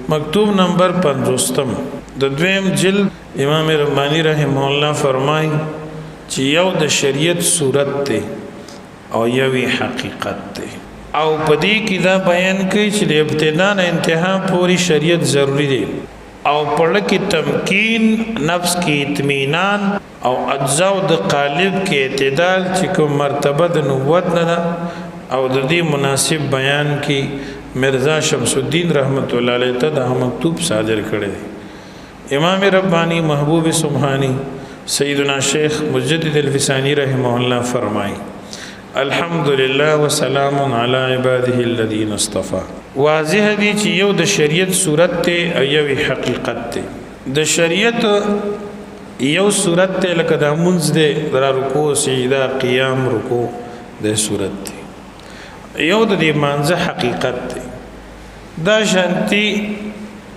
مکتوب نمبر 50 د دویم جلد امام ربانی رحمه الله فرمای چې یو د شریعت صورت ته او یوی حقیقت ته او پدې کې دا بیان کوي چې د ابتدا نه انتها پوری شریعت ضروری دی او پړه کې تمکین نفس کې اطمینان او اجزاء د قالب کې اعتدال چې کوم مرتبه د نبوت نه ده او د دې مناسب بیان کې مرزا شمس الدین رحمت الله علیه ته د مکتوب صادر کړی دی امام ربانی محبوب سبحانی سیدنا شیخ مجدد الفسانی رحمه الله فرمای الحمدلله وسلام علی عباده الذین اصطفى واضح دی چې یو د شریعت صورت ته او یو حقیقت ته د شریعت یو صورت ته لکه د منځ د رکوع سجده قیام رکوع د صورت ته یو د دې منځه حقیقت ته دا شانتی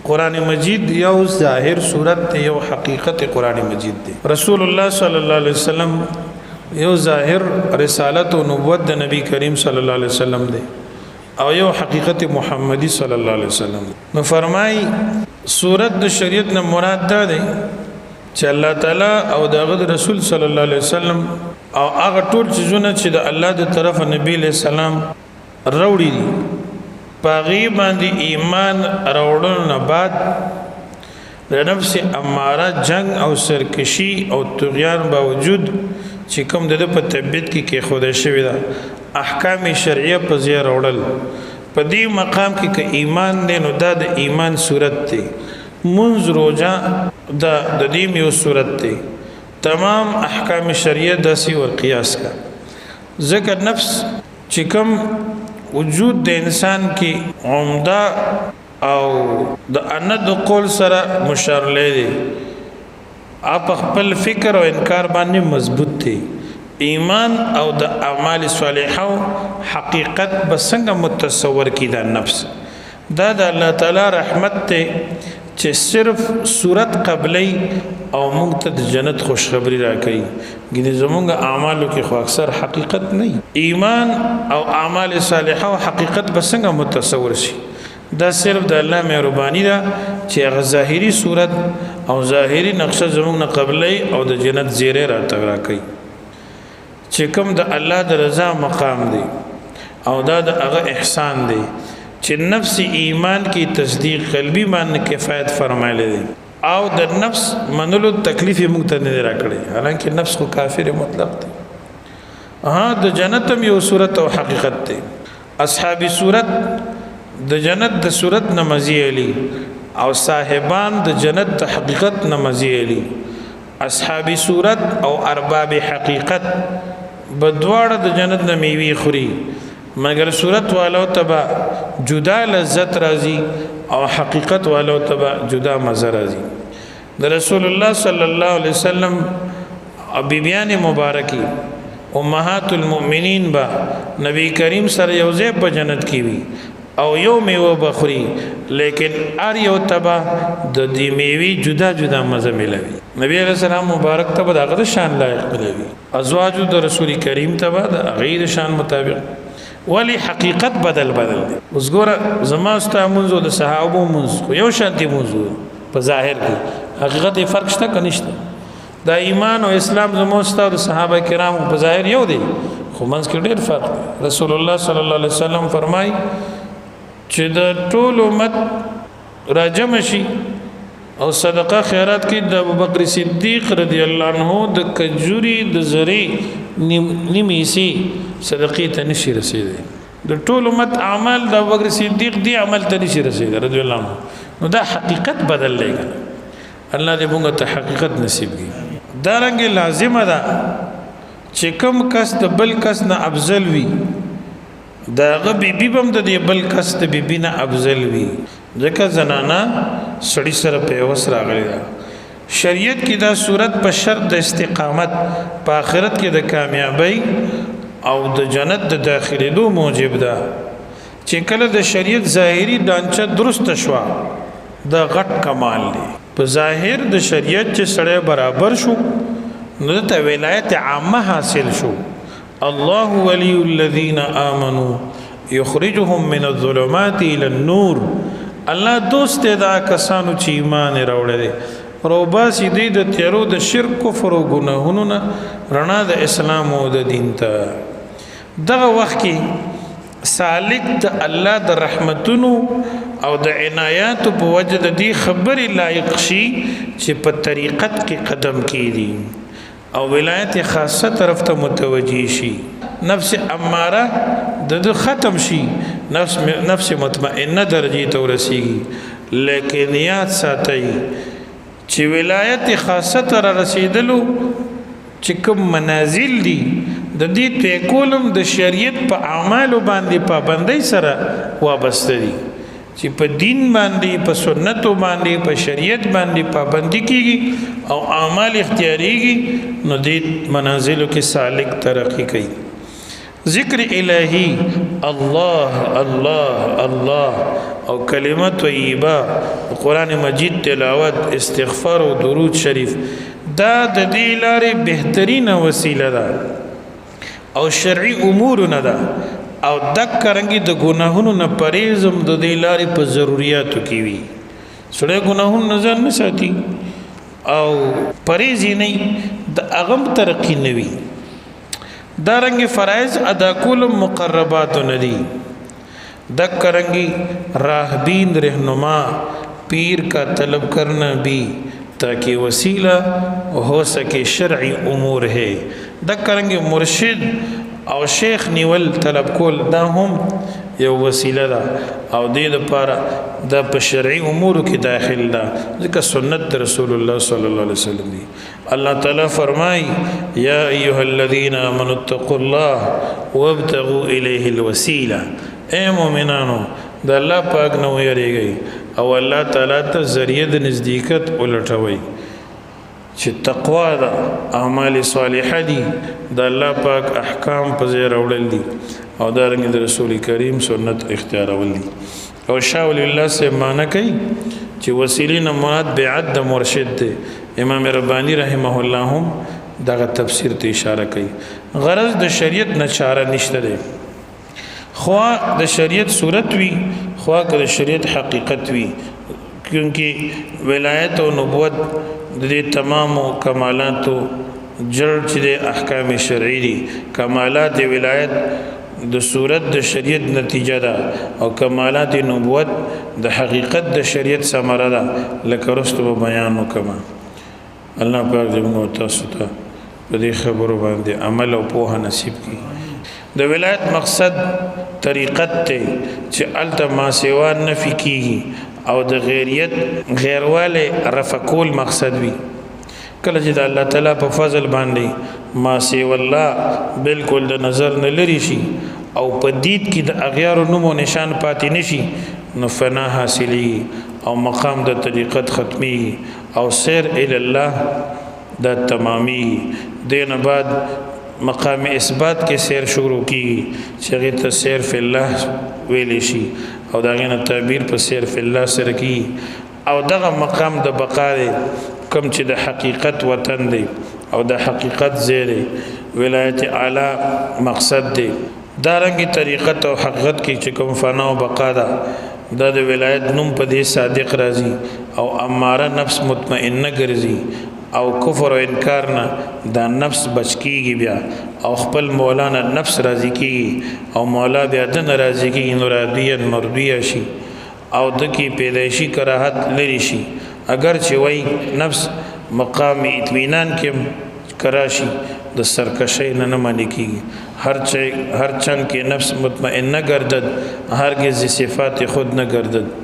قرآن مجید یو ظاهر صورت ته یو حقیقت قرآن مجید دی رسول الله صلی الله علیه وسلم یو ظاهر رسالت و نبوت د نبی کریم صلی الله علیه وسلم دی او یو حقیقت محمدی صلی الله علیه وسلم دی نو فرمای صورت د شریعت نه مراد ده دی چې الله تعالی او د رسول صلی الله علیه وسلم او هغه ټول چیزونه چې د الله د طرف نبی علیہ السلام راوړي دي پاغي باندې ایمان راوړل نه بعد د نفس اماره جنگ او سرکشي او طغیان باوجود چې کوم د په طبيعت کې خوده شوی دا احکام شرعیه په زیار راوړل په دې مقام کې ک ایمان دی نو دا د ایمان صورت دی منځ روزه د دې یو صورت دی تمام احکام شرعیه داسي ور قیاس کا ذکر نفس چې کوم وجود د انسان کې عمده او د ان د قول سره مشار لري اپ خپل فکر او انکار باندې مضبوط دي ایمان او د اعمال صالحه حقیقت بسنګ متصور کی دا نفس دا د الله تعالی رحمت ته چې صرف صورت قبلی او موږ ته د جنت خوشخبری راکړي ګینه زمونږ اعمالو کې خو اکثر حقیقت نه ایمان او اعمال صالحه او حقیقت بسنګ متصور شي دا صرف د الله مهرباني ده چې هغه ظاهري صورت او ظاهري نقشه زمونږ نه قبلی او د جنت زیره راکړي چې کوم د الله د رضا مقام دی او دا د هغه احسان دی چې نفس ایمان کی تصدیق قلبی باندې کفایت فرمایلی دی او د نفس منلو تکلیف موږ ته نه راکړي حالانکه نفس کو کافر مطلق دی د جنت یو صورت او حقیقت دی اصحابی صورت د جنت د صورت نمازی علی او صاحبان د جنت د حقیقت نمازی علی اصحابی صورت او ارباب حقیقت بدواړه د جنت نه میوي خوري مگر صورت والو تبا جدا لذت راضی او حقیقت والو تبا جدا مزه راضی د رسول الله صلی الله علیه وسلم بیبیان مبارکی امهات المؤمنین با نبی کریم سره یوځای په جنت کې وي او یو میوه بخوري لیکن ار یو تبا د دې میوي جدا جدا مزه ملوي نبی علیہ السلام مبارک تبا دغه شان لایق ملوي ازواج د رسول کریم تبا د غیر شان مطابق ولی حقیقت بدل دی اوس ګوره زما استا منځو د صحابو منځ یو شانتي موضوع په ظاهر کې حقیقت فرق شته کنيشته دا ایمان او اسلام زمو استا د صحابه کرام په ظاهر یو دی خو منځ کې ډېر فرق دی رسول الله صلی الله علیه وسلم فرمای چې د ټول امت راجم شي او صدقه خیرات کې د ابوبکر صدیق رضی الله عنه د کجوري د زری نیمه سي صدقې ته نشي رسیدي د ټول امت اعمال د ابوبکر صدیق دی عمل ته نشي رسیدي رضی الله عنه نو دا حقیقت بدل لګا الله دې موږ ته حقیقت نصیب کړي دا رنګ لازم ده چې کم کس د بل کس نه افضل وي دا غبي بيبم د دې بل کس ته بيبي نه افضل وي ځکه زنانا سړی سره په وس راغلی دا شریعت کې دا صورت په شرط د استقامت په آخرت کې د کامیابی او د جنت د داخليدو موجب ده چې کله د شریعت ظاهري ډانچه درست شوا د غټ کمال دی په ظاهر د شریعت چې سره برابر شو نو ته ولایت عامه حاصل شو الله ولي الذين آمنوا يخرجهم من الظلمات الى النور الله دوست دا کسانو چې ایمان راوړل روباسي دی د تیرو د شرک کفر او ګناهونو نه رڼا د اسلام او د دین ته دغه وخت کې سالک د الله د رحمتونو او د عنایات په وجه د دې خبرې لایق شي چې په طریقت کې قدم کړي او ولایت خاصه طرف ته متوجي شي نفس اماره د ختم شي نفس مطمئنه درجه ته ورسیږي لیکن یاد ساتي چې ولایت خاصه تر رسیدلو چې کوم منازل دي د دې ته کولم د شریعت په اعمالو باندې پابندۍ سره وابسته دي چې په دین باندې په سنتو باندې په شریعت باندې پابندي کیږي او اعمال اختیاریږي نو دې منازلو کې سالک ترقی کوي ذکر الہی الله الله الله او کلمه طیبه قرآن مجید تلاوت استغفار او درود شریف دا د دې لارې بهترینه وسیله ده او شرعي امور نه ده او دکرنګي د ګناهونو نه پرېزم د دې لارې په ضرورتو کې وي سړی ګناهونو نه ځان نه ساتي او پرېز نه د اغم ترقی نه وي دارنګ فرائض ادا کول مقربات ندی دکرنگی راہبین رہنما پیر کا طلب کرنا بھی تاکہ وسیلہ ہو سکے شرعی امور ہے دکرنگی مرشد او شیخ نیول طلب کول دا هم یو وسیله ده او دې لپاره د په شرعي امور کې داخل ده ځکه سنت رسول الله صلی الله علیه وسلم دی الله تعالی فرمای یا ایها الذين آمنوا اتقوا الله وابتغوا الیه الوسیله اے مومنانو د الله پاک نو یریږي او الله تعالی ته ذریعہ د نزدېکت ولټوي چې تقوا ده اعمال صالحه دي د الله پاک احکام په ځای راوړل دي او دا رنګ د رسول کریم سنت اختیارول دي او شاول الله سے معنی کوي چې وسیلې نه مراد بیعت د مرشد دی امام ربانی رحمه الله هم دغه تفسیر ته اشاره کوي غرض د شریعت نه چاره نشته دی خو د شریعت صورت وی خو د شریعت حقیقت وی کیونکہ ولایت او نبوت د تمام کمالات جړ چې د احکام شرعي دي کمالات ولایت د صورت د شریعت نتیجه ده او کمالات نبوت د حقیقت د شریعت ثمره ده لکه رستو بیان وکما الله پاک دې موږ تاسو ته په دې خبرو باندې عمل او پوهه نصیب کړي د ولایت مقصد طریقت ته چې الته ما سیوا نفي کیږي او د غیریت غیرواله رفقول مقصد وي کله چې د الله تعالی په فضل باندې ما سی والله بالکل د نظر نه لري شي او په دید کې د اغیار نومو نشان پاتې نشي نو فنا حاصلي او مقام د طریقت ختمي او سیر ال الله د تمامي دین بعد مقام اثبات کې سیر شروع کی چې غته سیر فی الله ویل شي او دا غنه تعبیر په سیر فی الله سره کی او دغه مقام د بقا کم چې د حقیقت وطن دی او د حقیقت زیره ولایت اعلی مقصد دی دارنګي طریقت او حقیقت کې چې کوم فنا او بقا ده د ولایت نوم په دې صادق راځي او اماره نفس مطمئنه ګرځي او کفر او انکار نه دا نفس بچ کیږي بیا او خپل مولانا نفس راضي کیږي او مولا بیا د ناراضي کیږي نورادیه مرضیه شي او د کی پیدایشي کراهت لري شي اگر چې وای نفس مقام اطمینان کې کراشي د سرکشي نه مانی کیږي هر چند کې نفس مطمئنه گردد هرگز صفات خود نه گردد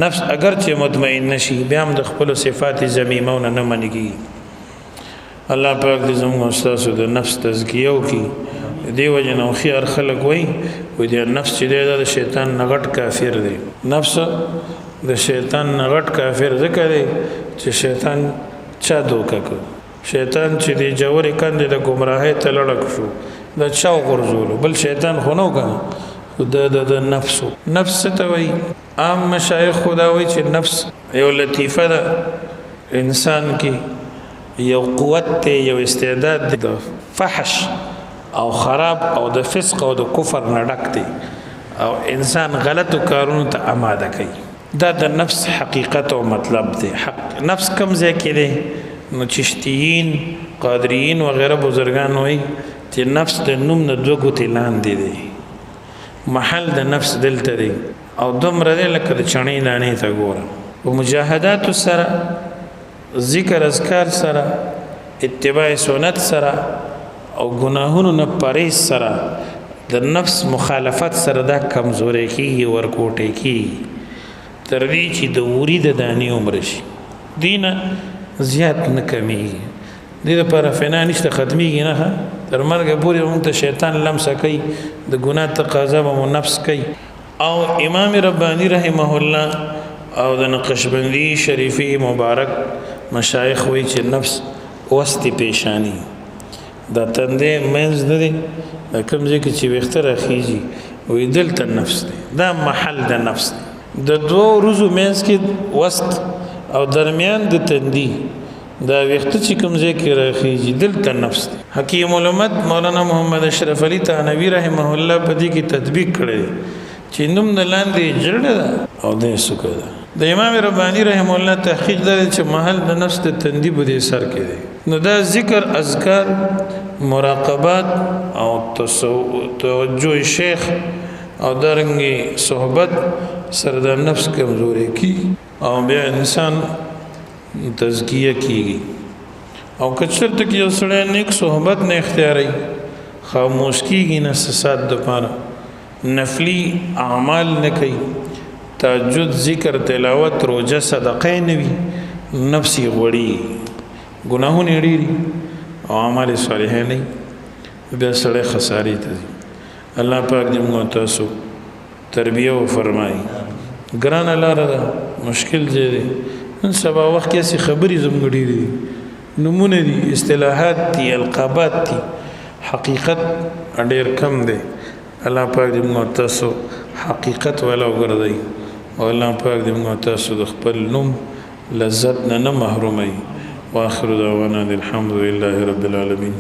نفس اگر چې مطمئن نشي بیا هم د خپل صفات ذمیمونه نه مانی کیږي الله پاک دې زموږ استاد د نفس تزکیه وکي دیو جنو خيار خلق وای و دې نفس چې د شیطان نغټ کافر دی نفس د شیطان نغټ کافر ذکر دی چې شیطان چا دوکا کو شیطان چې دی جوړ کاندې د گمراهۍ ته لړک شو د چاو غرزولو بل شیطان خو نو کنه د نفس ته وای عام مشایخ خدا وای چې نفس یو لطیفه ده انسان کې یو قوت ته یو استعداد د فحش او خراب او د فسق او د کفر نه ډک دی او انسان غلطو کارونو ته آماده کوي دا د نفس حقیقت او مطلب دی. نفس کم ځای کې دی؟ نو چشتیین، قادریین وغیره بزرگان وایي چې نفس د نوم نه 2 ګوتې لاندې دی، محل د نفس دلته دی او دومره دی لکه د چڼې دانې ته ګوره. په مجاهداتو سره، ذکر اذکار سره، اتباع سنت سره او ګناهونو نه پرهیز سره د نفس مخالفت سره دا کمزوري کېږي، ورکوټی کېږي تر دې چې د وري د دانې عمر شي، دینه زیات نه کمیږي. دې لپاره فنا نشته، ختمیږي نه، تر مرګه پورې موږ ته شیطان لمسه کوي، د ګناه تقاضا به مو نفس کوي. او امام ربانی رحمه الله او د نقشبندی شریفی مبارک مشایخ وایي چې نفس وسط پیشانی دا تندې منځ نه دی، دا کوم ځای کې چې ویښته راخیږي وایي دلته نفس دی، دا محل د نفس دی. د 2 روزو منځ کې وسط او درمیان د تندي دا ویښته چې کوم ځای کې راخیږي دلته نفس دی. حکیم الامت مولانا محمد اشرف علي تھانوي رحمه الله په دې کې تطبیق کړی چې نوم د لاندې جړه ده او د سکه ده. د امام ربانی رحم الله تحقیق دا چې محل د نفس د تندي په دې سر کې دی. نو دا ذکر، اذکار، مراقبات او توجه شیخ او دارنګي صحبت سره د نفس کمزوري کی او بیا انسان تزکیه کیږي. او کچرته کې یو سړی نیک صحبت نه اختیاري، خاموش کیږي، نه سسات د پاره نفلی اعمال نه کوي، تهجد، ذکر، تلاوت، روزه، صدقه نه وي، نفسي غوړي، ګناهونه ډېري او اعمال صالحه نه، بیا سړی خسارې ته ځي. الله پاک دې موږ تاسو تربیه و فرمایي. ګرانه لاره ده، مشکل ځای دی. نن سبا وخت کې هسې خبرې زموږ ډېرې دي، نومونه دي، اصطلاحات دي، القابات دي، حقیقت ډېر کم دی. الله پاک دې موږ تاسو حقیقت والا وګرځوي او الله پاک دې موږ تاسو د خپل نوم لذت نه محروموي. واخر دعوانا الحمد لله رب العالمين.